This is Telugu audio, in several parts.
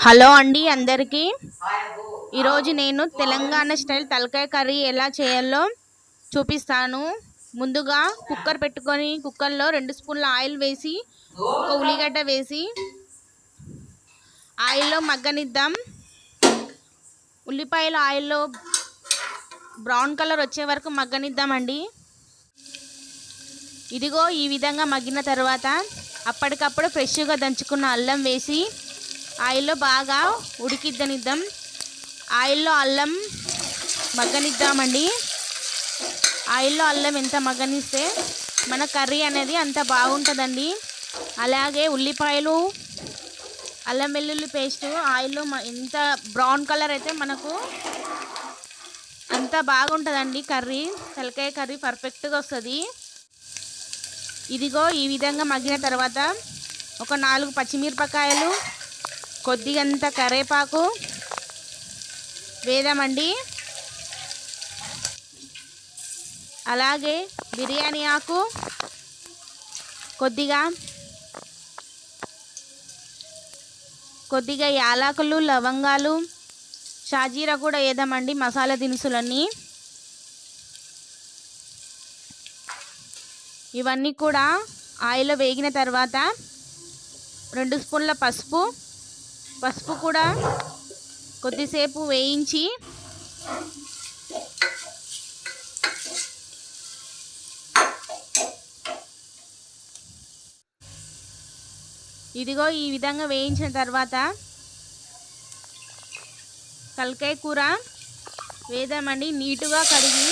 హలో అండి అందరికీ. ఈరోజు నేను తెలంగాణ స్టైల్ తలకాయ కర్రీ ఎలా చేయాలో చూపిస్తాను. ముందుగా కుక్కర్ పెట్టుకొని కుక్కర్లో 2 స్పూన్ల ఆయిల్ వేసి ఒక ఉల్లిగడ్డ వేసి ఆయిల్లో మగ్గనిద్దాం. ఉల్లిపాయలు ఆయిల్లో బ్రౌన్ కలర్ వచ్చే వరకు మగ్గనిద్దామండి. ఇదిగో ఈ విధంగా మగ్గిన తర్వాత అప్పటికప్పుడు ఫ్రెష్గా దంచుకున్న అల్లం వేసి ఆయిల్లో బాగా ఉడికిద్దనిద్దాం. ఆయిల్లో అల్లం మగ్గనిద్దామండి. ఆయిల్లో అల్లం ఎంత మగ్గనిస్తే మన కర్రీ అనేది అంత బాగుంటుందండి. అలాగే ఉల్లిపాయలు అల్లం వెల్లుల్లి పేస్ట్ ఆయిల్లో ఎంత బ్రౌన్ కలర్ అయితే మనకు అంత బాగుంటుందండి కర్రీ. తలకాయ కర్రీ పర్ఫెక్ట్గా వస్తుంది. ఇదిగో ఈ విధంగా మగ్గిన తర్వాత ఒక 4 పచ్చిమిరపకాయలు కొద్దిగంత కరివేపాకు వేద్దామండి. అలాగే బిర్యానీ ఆకు కొద్దిగా యాలకులు లవంగాలు షాజీరా కూడా వేద్దామండి. మసాలా దినుసులన్నీ ఇవన్నీ కూడా ఆయిల్లో వేగిన తర్వాత 2 స్పూన్ల పసుపు కూడా కొద్దిసేపు వేయించి ఇదిగో ఈ విధంగా వేయించిన తర్వాత తలకాయ కూర వేద్దామండి. నీటుగా కడిగి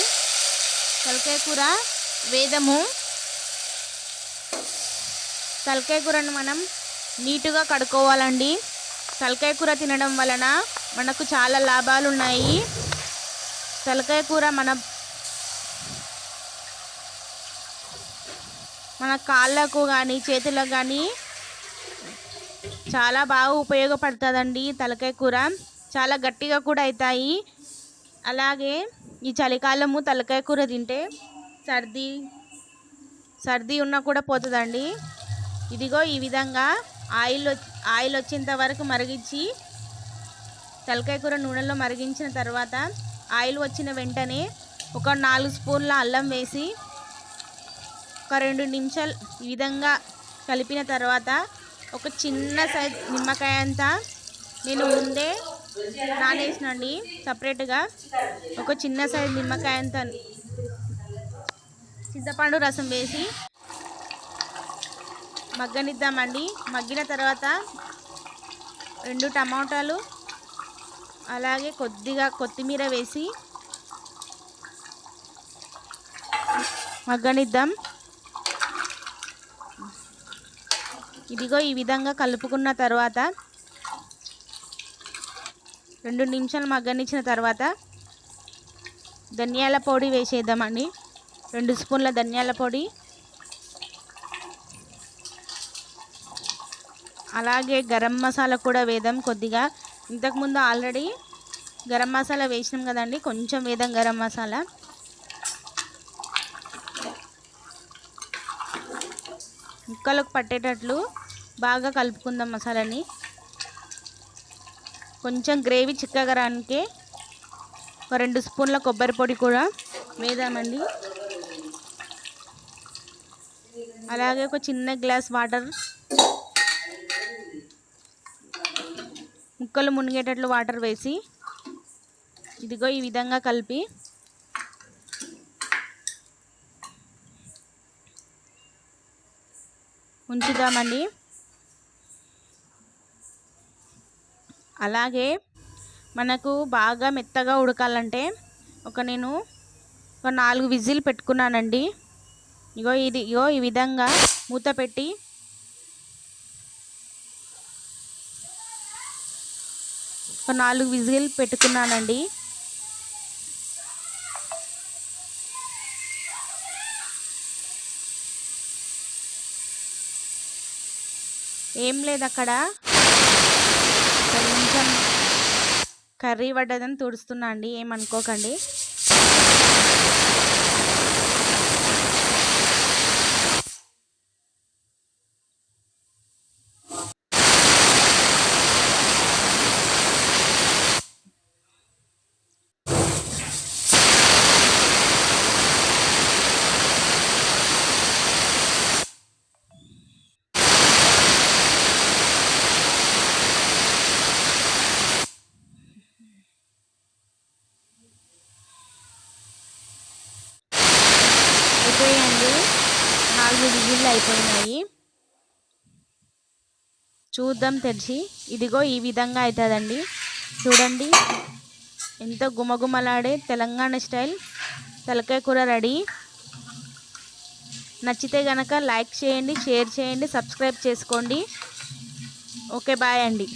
తలకాయ కూర వేద్దాము. తలకాయ కూరను మనం నీటుగా కడుక్కోవాలండి. తలకాయ కూర తినడం వలన మనకు చాలా లాభాలు ఉన్నాయి. తలకాయ కూర మన కాళ్ళకు కానీ చేతులకు కానీ చాలా బాగా ఉపయోగపడుతుందండి. తలకాయ కూర చాలా గట్టిగా కూడా అవుతాయి. అలాగే ఈ చలికాలము తలకాయ కూర తింటే సర్ది ఉన్నా కూడా పోతుందండి. ఇదిగో ఈ విధంగా ఆయిల్ వచ్చేంత వరకు మరిగించి తలకాయ కూర నూనెలో మరిగించిన తర్వాత ఆయిల్ వచ్చిన వెంటనే ఒక 4 స్పూన్ల అల్లం వేసి ఒక 2 నిమిషాలు ఈ విధంగా కలిపిన తర్వాత ఒక చిన్న సైజ్ నిమ్మకాయ అంతా నేను ముందే నానేసినండి. సపరేట్గా ఒక చిన్న సైజ్ నిమ్మకాయ అంతా చింతపండు రసం వేసి మగ్గనిద్దామండి. మగ్గిన తర్వాత 2 టమాటాలు అలాగే కొద్దిగా కొత్తిమీర వేసి మగ్గనిద్దాం. ఇదిగో ఈ విధంగా కలుపుకున్న తర్వాత 2 నిమిషాలు మగ్గనిచ్చిన తర్వాత ధనియాల పొడి వేసేద్దామండి. 2 స్పూన్ల ధనియాల పొడి అలాగే గరం మసాలా కూడా వేద్దాం. కొద్దిగా ఇంతకుముందు ఆల్రెడీ గరం మసాలా వేసినాం కదండి, కొంచెం వేద్దాం గరం మసాలా. ముక్కలకు పట్టేటట్లు బాగా కలుపుకుందాం మసాలాని. కొంచెం గ్రేవీ చిక్కగా రానికి ఒక 2 స్పూన్ల కొబ్బరి పొడి కూడా వేద్దామండి. అలాగే ఒక చిన్న గ్లాస్ వాటర్, ముక్కలు మునిగేటట్లు వాటర్ వేసి ఇదిగో ఈ విధంగా కలిపి ఉంచుదామండి. అలాగే మనకు బాగా మెత్తగా ఉడకాలంటే నేను ఒక 4 విజిల్ పెట్టుకున్నానండి. ఇగో ఈ విధంగా మూత పెట్టి ఒక 4 విజిల్ పెట్టుకున్నానండి. ఏం లేదు, అక్కడ కొంచెం కర్రీ పడ్డదని తుడుస్తున్నా అండి, ఏమనుకోకండి. అయిపోయాయండి. 4 విజిల్లు అయిపోయినాయి. చూద్దాం తెరిచి. ఇదిగో ఈ విధంగా అవుతుందండి. చూడండి ఎంతో గుమగుమలాడే తెలంగాణ స్టైల్ తలకాయ కూర రెడీ. నచ్చితే గనక లైక్ చేయండి, షేర్ చేయండి, సబ్స్క్రైబ్ చేసుకోండి. ఓకే బాయ్ అండి.